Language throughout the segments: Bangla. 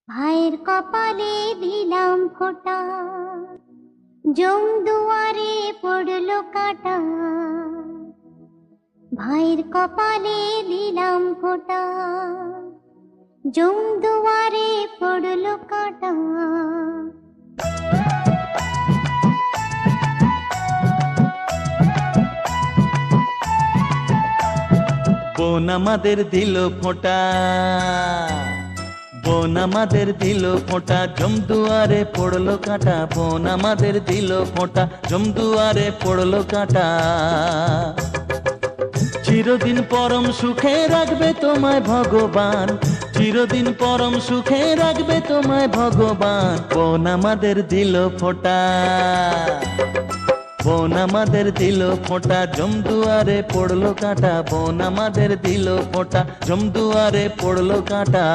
ভাইয়ের কপালে দিলাম ফোঁটা, জম দুয়ারে পড়লো কাঁটা। ভাইয়ের কপালে দিলাম ফোঁটা, জম দুয়ারে পড়লো কাঁটা। বোন আমাদের দিল ফোঁটা, বোন আমাদের দিল ফোঁটা, জমদুয়ারে পড়লো কাঁটা। বোন আমাদের দিল ফোঁটা, জমদুয়ারে পড়লো কাঁটা। চিরদিন পরম সুখে রাখবে তোমায় ভগবান, চিরদিন পরম সুখে রাখবে তোমায় ভগবান। বোন আমাদের দিল ফোঁটা, বোন আমাদের দিল ফোঁটা, জমদুয়ারে পড়লো কাঁটা। বোন আমাদের দিল ফোঁটা, জমদুয়ারে পড়লো কাঁটা।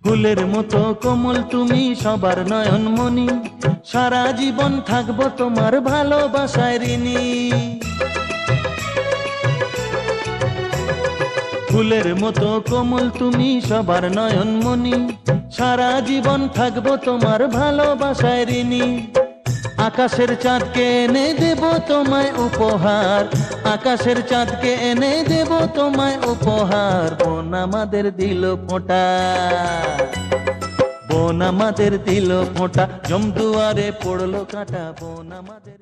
ফুলের মতো কোমল তুমি সবার নয়নমণি, সারা জীবন থাকবো তোমার ভালোবাসায় ঋণী। ফুলের মতো কোমল তুমি সবার নয়নমণি, সারা জীবন থাকবো তোমার ভালোবাসায় ঋণী। আকাশের চাঁদকে এনে দেব তোমায় উপহার, আকাশের চাঁদকে এনে দেব তোমায় উপহার। বোন আমাদের দিল ফোঁটা, বোন আমাদের দিল ফোঁটা, জমদুয়ারে পড়লো কাঁটা। বোন আমাদের